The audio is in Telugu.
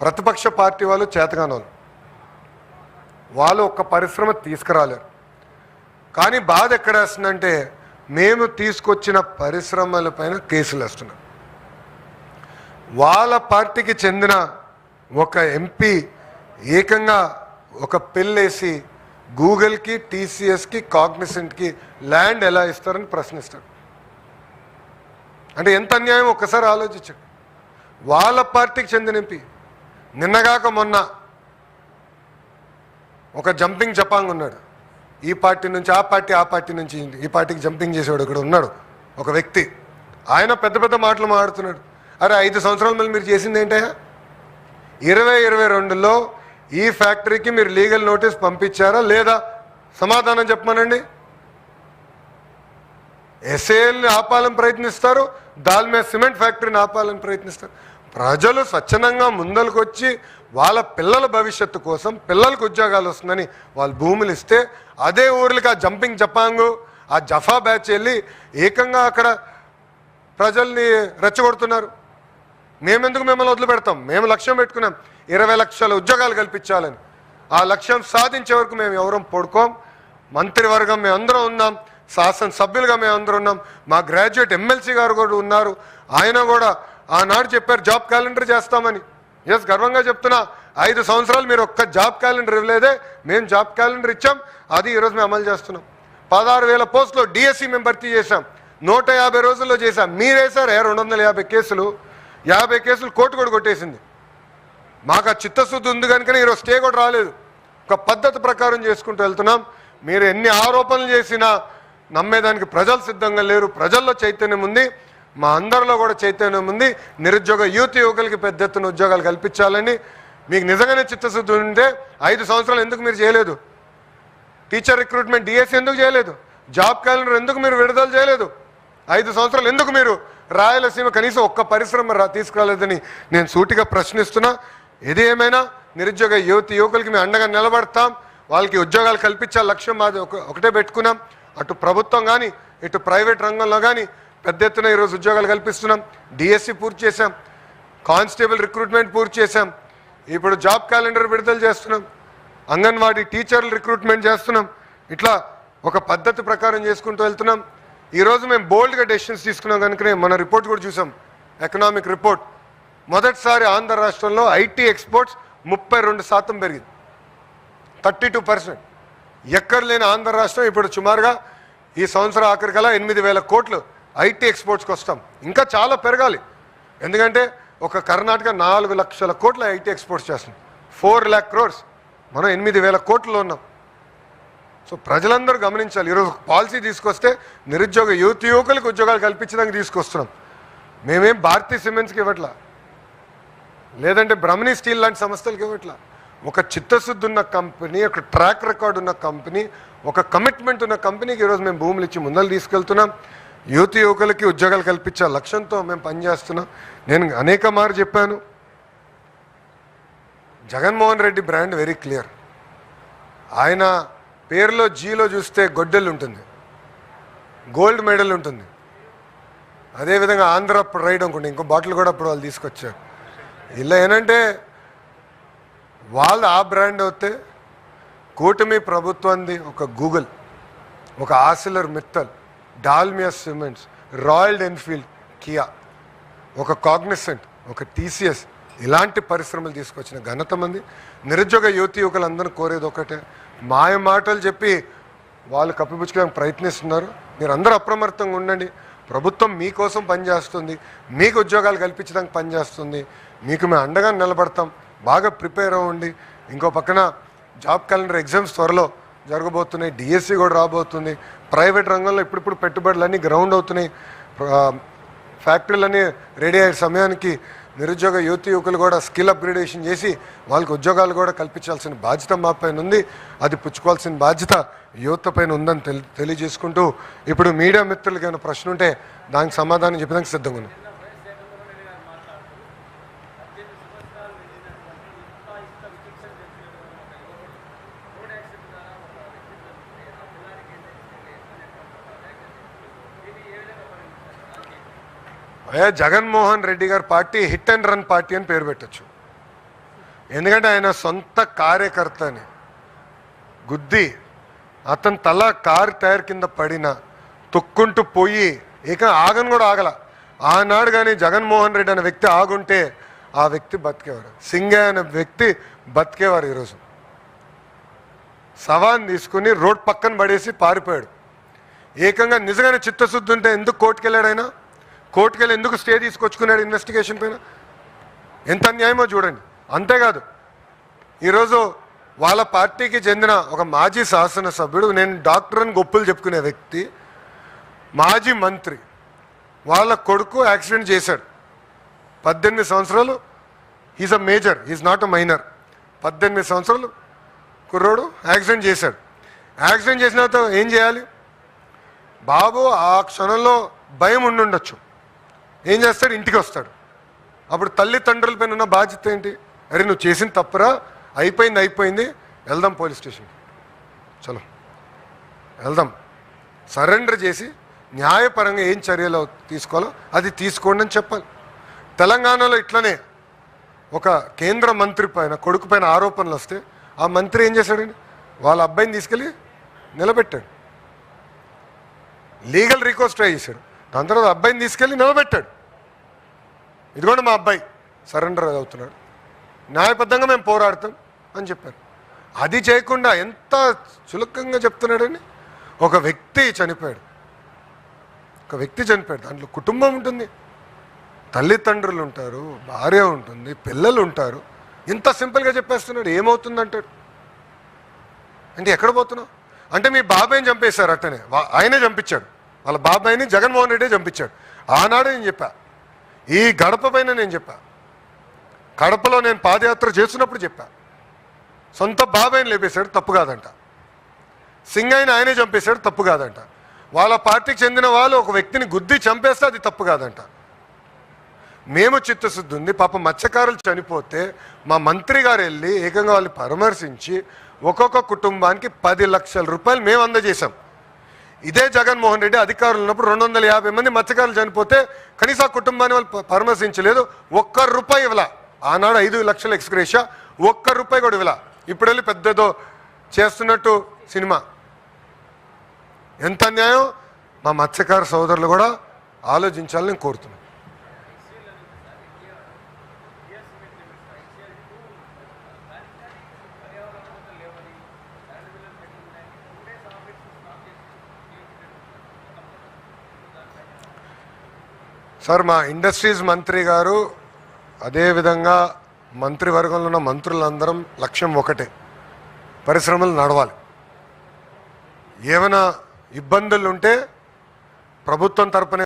ప్రతిపక్ష పార్టీ వాళ్ళు చేతగానోళ్ళు, వాళ్ళు ఒక్క పరిశ్రమ తీసుకురాలేరు. కానీ బాధ ఎక్కడ వేస్తుందంటే మేము తీసుకొచ్చిన పరిశ్రమలపైన కేసులు వేస్తున్నాం. వాళ్ళ పార్టీకి చెందిన ఒక ఎంపీ ఏకంగా ఒక పిల్లేసి గూగుల్కి, టీసీఎస్కి, కాగ్నిసెంట్కి ల్యాండ్ ఎలా ఇస్తారని ప్రశ్నిస్తాడు. అంటే ఎంత అన్యాయం ఒక్కసారి ఆలోచించండి. వాళ్ళ పార్టీకి చెందిన ఎంపీ నిన్నగాక మొన్న ఒక జంపింగ్ జపాంగ్ ఉన్నాడు. ఈ పార్టీ నుంచి ఆ పార్టీ, ఆ పార్టీ నుంచి ఈ పార్టీకి జంపింగ్ చేసేవాడు ఇక్కడ ఉన్నాడు ఒక వ్యక్తి. ఆయన పెద్ద పెద్ద మాటలు మాట్లాడుతున్నాడు. అరే 5 సంవత్సరాల మళ్ళీ మీరు చేసింది ఏంటయ్యా? 2022లో ఈ ఫ్యాక్టరీకి మీరు లీగల్ నోటీస్ పంపించారా లేదా? సమాధానం చెప్పమనండి. ఎస్ఏఎల్ని ఆపాలని ప్రయత్నిస్తారు, దాల్మియా సిమెంట్ ఫ్యాక్టరీని ఆపాలని ప్రయత్నిస్తారు. ప్రజలు స్వచ్ఛందంగా ముందలకు వచ్చి వాళ్ళ పిల్లల భవిష్యత్తు కోసం, పిల్లలకు ఉద్యోగాలు వస్తుందని వాళ్ళు భూములు ఇస్తే అదే ఊర్లకి ఆ జంపింగ్ జపాంగు, ఆ జఫా బ్యాచ్ వెళ్ళి ఏకంగా అక్కడ ప్రజల్ని రెచ్చగొడుతున్నారు. మేమెందుకు మిమ్మల్ని వదిలిపెడతాం? మేము లక్ష్యం పెట్టుకున్నాం 20 లక్షల ఉద్యోగాలు కల్పించాలని. ఆ లక్ష్యం సాధించే వరకు మేము ఎవరం పడుకోం. మంత్రివర్గం మేము అందరం ఉన్నాం, శాసనసభ్యులుగా మేము అందరం ఉన్నాం, మా గ్రాడ్యుయేట్ ఎమ్మెల్సీ గారు కూడా ఉన్నారు. ఆయన కూడా ఆనాడు చెప్పారు జాబ్ క్యాలెండర్ చేస్తామని. ఎస్, గర్వంగా చెప్తున్నా, 5 సంవత్సరాలు మీరు ఒక్క జాబ్ క్యాలెండర్ ఇవ్వలేదే, మేము జాబ్ క్యాలెండర్ ఇచ్చాం, అది ఈరోజు మేము అమలు చేస్తున్నాం. 16,000 పోస్టులో డిఎస్సి మేము భర్తీ చేశాం, 150 రోజుల్లో చేశాం. మీరేసారు 250 కేసులు, 50 కేసులు కోర్టు కూడా కొట్టేసింది. మాకు ఆ చిత్తశుద్ధి ఉంది కనుకనే ఈరోజు స్టే కూడా రాలేదు. ఒక పద్ధతి ప్రకారం చేసుకుంటూ వెళ్తున్నాం. మీరు ఎన్ని ఆరోపణలు చేసినా నమ్మేదానికి ప్రజలు సిద్ధంగా లేరు. ప్రజల్లో చైతన్యం ఉంది, మా అందరిలో కూడా చైతన్యం ఉంది. నిరుద్యోగ యువకులకి పెద్ద ఎత్తున ఉద్యోగాలు కల్పించాలని మీకు నిజంగానే చిత్తశుద్ధి ఉంటే 5 సంవత్సరాలు ఎందుకు మీరు చేయలేదు? టీచర్ రిక్రూట్మెంట్ డిఎస్సి ఎందుకు చేయలేదు? జాబ్ క్యాలెండర్ ఎందుకు మీరు విడుదల చేయలేదు? 5 సంవత్సరాలు ఎందుకు మీరు రాయలసీమ కనీసం ఒక్క పరిశ్రమ తీసుకురాలేదని నేను సూటిగా ప్రశ్నిస్తున్నా. ఏది ఏమైనా నిరుద్యోగ యువకులకి మేము అండగా నిలబడతాం. వాళ్ళకి ఉద్యోగాలు కల్పించాలి లక్ష్యం మాది ఒకటే పెట్టుకున్నాం. అటు ప్రభుత్వం కానీ ఇటు ప్రైవేట్ రంగంలో కానీ పెద్ద ఎత్తున ఈరోజు ఉద్యోగాలు కల్పిస్తున్నాం. డిఎస్సి పూర్తి చేశాం, కానిస్టేబుల్ రిక్రూట్మెంట్ పూర్తి చేశాం, ఇప్పుడు జాబ్ క్యాలెండర్ విడుదల చేస్తున్నాం, అంగన్వాడీ టీచర్లు రిక్రూట్మెంట్ చేస్తున్నాం. ఇట్లా ఒక పద్ధతి ప్రకారం చేసుకుంటూ వెళ్తున్నాం. ఈరోజు మేము బోల్డ్గా డెసిషన్స్ తీసుకున్నాం కనుకనే మన రిపోర్ట్ కూడా చూసాం, ఎకనామిక్ రిపోర్ట్. మొదటిసారి ఆంధ్ర రాష్ట్రంలో ఐటీ ఎక్స్పోర్ట్స్ 32% పెరిగింది, 32%. ఎక్కడ లేని ఆంధ్ర రాష్ట్రం ఇప్పుడు సుమారుగా ఈ సంవత్సరం ఆఖరికల్లా 8,000 కోట్లు ఐటీ ఎక్స్పోర్ట్స్కి వస్తాం. ఇంకా చాలా పెరగాలి, ఎందుకంటే ఒక కర్ణాటక 4 లక్షల కోట్ల ఐటీ ఎక్స్పోర్ట్స్ చేస్తుంది, 4 lakh crores. మనం 8,000 కోట్లలో ఉన్నాం. సో ప్రజలందరూ గమనించాలి. ఈరోజు పాలసీ తీసుకొస్తే నిరుద్యోగ యువకులకు ఉద్యోగాలు కల్పించడానికి తీసుకొస్తున్నాం. మేమేం భారతీయ సిమెంట్స్కి ఇవ్వట్లా, లేదంటే బ్రహ్మణి స్టీల్ లాంటి సంస్థలకు ఇవ్వట్లా. ఒక చిత్తశుద్ధి ఉన్న కంపెనీ, ఒక ట్రాక్ రికార్డ్ ఉన్న కంపెనీ, ఒక కమిట్మెంట్ ఉన్న కంపెనీకి ఈరోజు మేము భూములు ఇచ్చి ముందలు తీసుకెళ్తున్నాం. యువకులకి ఉద్యోగాలు కల్పించే లక్ష్యంతో మేము పనిచేస్తున్నాం. నేను అనేక మారు చెప్పాను, Jaganmohan Reddy brand very clear. ఆయన పేరులో జీలో చూస్తే గొడ్డెలు ఉంటుంది, గోల్డ్ మెడల్ ఉంటుంది. అదేవిధంగా ఆంధ్ర ప్రైడ్ అనుకుంటే ఇంకో బాటిల్ కూడా అప్పుడు వాళ్ళు తీసుకొచ్చారు. ఇలా ఏంటంటే వాళ్ళు ఆ బ్రాండ్ అవుతే కూటమి ప్రభుత్వాన్ని ఒక గూగుల్, ఒక ఆసిలర్ Mittal, Dalmia cements, royal Enfield, Kia, ఒక కాగ్నిసెంట్, ఒక టీసీఎస్ ఇలాంటి పరిశ్రమలు తీసుకొచ్చిన ఘనత మంది. నిరుద్యోగ యువకులందరూ కోరేది ఒకటే, మాయ మాటలు చెప్పి వాళ్ళు కప్పిపుచ్చుకోవడానికి ప్రయత్నిస్తున్నారు. మీరు అందరూ అప్రమత్తంగా ఉండండి. ప్రభుత్వం మీకోసం పనిచేస్తుంది, మీకు ఉద్యోగాలు కల్పించడానికి పనిచేస్తుంది. మీకు మేము అండగా నిలబడతాం. బాగా ప్రిపేర్ అవ్వండి. ఇంకో పక్కన జాబ్ క్యాలెండర్ ఎగ్జామ్స్ త్వరలో జరగబోతున్నాయి, డిఎస్సి కూడా రాబోతుంది. ప్రైవేట్ రంగంలో ఇప్పుడిప్పుడు పెట్టుబడులన్నీ గ్రౌండ్ అవుతున్నాయి, ఫ్యాక్టరీలన్నీ రెడీ అయ్యే సమయానికి నిరుద్యోగ యువకులు కూడా స్కిల్ అప్గ్రేడేషన్ చేసి వాళ్ళకి ఉద్యోగాలు కూడా కల్పించాల్సిన బాధ్యత మా పైన ఉంది. అది పుచ్చుకోవాల్సిన బాధ్యత యువత పైన ఉందని తెలియజేసుకుంటూ, ఇప్పుడు మీడియా మిత్రులకి ఏమైనా ప్రశ్న ఉంటే దానికి సమాధానం చెప్పడానికి సిద్ధంగా ఉంది. జగన్మోహన్ రెడ్డి గారి party hit and run party అని పేరు పెట్టచ్చు. ఎందుకంటే ఆయన సొంత కార్యకర్తని గుద్ది అతని తల కారు టైర్ కింద పడిన తొక్కుంటూ పోయి ఆగను కూడా ఆగల. ఆనాడు కానీ జగన్మోహన్ రెడ్డి అనే వ్యక్తి ఆగుంటే ఆ వ్యక్తి బతికేవారు. సింగయ్య అనే వ్యక్తి బతికేవారు. ఈరోజు సవాన్ తీసుకుని రోడ్ పక్కన పడేసి పారిపోయాడు. నిజంగానే చిత్తశుద్ధి ఉంటే ఎందుకు కోర్టుకు వెళ్ళాడు? ఆయన కోర్టుకు వెళ్ళి ఎందుకు స్టే తీసుకొచ్చుకున్నాడు ఇన్వెస్టిగేషన్ పైన? ఎంత అన్యాయమో చూడండి. అంతేకాదు, ఈరోజు వాళ్ళ పార్టీకి చెందిన ఒక మాజీ శాసనసభ్యుడు, నేను డాక్టర్ అని గొప్పలు చెప్పుకునే వ్యక్తి, మాజీ మంత్రి, వాళ్ళ కొడుకు యాక్సిడెంట్ చేశాడు. 18 సంవత్సరాలు. Is a major, is not a minor. 18 సంవత్సరాలు కుర్రోడు యాక్సిడెంట్ చేశాడు. యాక్సిడెంట్ చేసిన తర్వాత ఏం చేయాలి? బాబు ఆ క్షణంలో భయం ఉండుండొచ్చు. ఏం చేస్తాడు? ఇంటికి వస్తాడు. అప్పుడు తల్లిదండ్రుల పైన ఉన్న బాధ్యత ఏంటి? అరే నువ్వు చేసిన తప్పురా, అయిపోయింది, వెళ్దాం పోలీస్ స్టేషన్కి, చలో వెళ్దాం, సరెండర్ చేసి న్యాయపరంగా ఏం చర్యలు తీసుకోవాలో అది తీసుకోండి అని చెప్పాలి. తెలంగాణలో ఇట్లనే ఒక కేంద్ర మంత్రి పైన కొడుకు పైన ఆరోపణలు వస్తే ఆ మంత్రి ఏం చేశాడండి? వాళ్ళ అబ్బాయిని తీసుకెళ్ళి నిలబెట్టాడు. లీగల్ రికోర్స్ ట్రై చేశాడు. దాని తర్వాత అబ్బాయిని తీసుకెళ్ళి నిలబెట్టాడు. ఇదిగోండి మా అబ్బాయి సరెండర్ అవుతున్నాడు, న్యాయబద్ధంగా మేము పోరాడతాం అని చెప్పారు. అది చేయకుండా ఎంత చులకంగా చెప్తున్నాడని. ఒక వ్యక్తి చనిపోయాడు. దాంట్లో కుటుంబం ఉంటుంది, తల్లిదండ్రులు ఉంటారు, భార్య ఉంటుంది, పిల్లలు ఉంటారు. ఇంత సింపుల్గా చెప్పేస్తున్నాడు. ఏమవుతుందంటాడు? అంటే ఎక్కడ పోతున్నావు అంటే మీ బాబాయిని చంపేశారు. అట్టనే ఆయనే చంపించాడు. వాళ్ళ బాబాయిని జగన్మోహన్ రెడ్డి చంపించాడు. ఆనాడే నేను చెప్పా, ఈ గడప పైన నేను చెప్పా, కడపలో నేను పాదయాత్ర చేస్తున్నప్పుడు చెప్పా, సొంత బాబాయిని లేపేశాడు, తప్పు కాదంట. సింగయ్యని ఆయనే చంపేశాడు, తప్పు కాదంట. వాళ్ళ పార్టీకి చెందిన వాళ్ళు ఒక వ్యక్తిని గుద్ది చంపేస్తే అది తప్పు కాదంట. మేము చిత్తశుద్ధి ఉంది. పాప మత్స్యకారులు చనిపోతే మా మంత్రి గారు వెళ్ళి వాళ్ళు పరామర్శించి ఒక్కొక్క కుటుంబానికి 10 లక్షల రూపాయలు మేము అందజేశాం. ఇదే జగన్మోహన్ రెడ్డి అధికారులు ఉన్నప్పుడు 250 మంది మత్స్యకారులు చనిపోతే కనీసం ఆ కుటుంబాన్ని వాళ్ళు పరామర్శించలేదు. ₹1 ఇవ్వలా. ఆనాడు 5 లక్షల ఎక్స్గ్రేషియా, ₹1 కూడా ఇవ్వలా. ఇప్పుడు వెళ్ళి పెద్దదో చేస్తున్నట్టు సినిమా. ఎంత అన్యాయం! మా మత్స్యకార సోదరులు కూడా ఆలోచించాలని కోరుతున్నాను. సార్, మా ఇండస్ట్రీస్ మంత్రి గారు అదేవిధంగా మంత్రివర్గంలో ఉన్న మంత్రులందరం లక్ష్యం ఒకటే, పరిశ్రమలు నడవాలి. ఏమైనా ఇబ్బందులు ఉంటే ప్రభుత్వం తరపున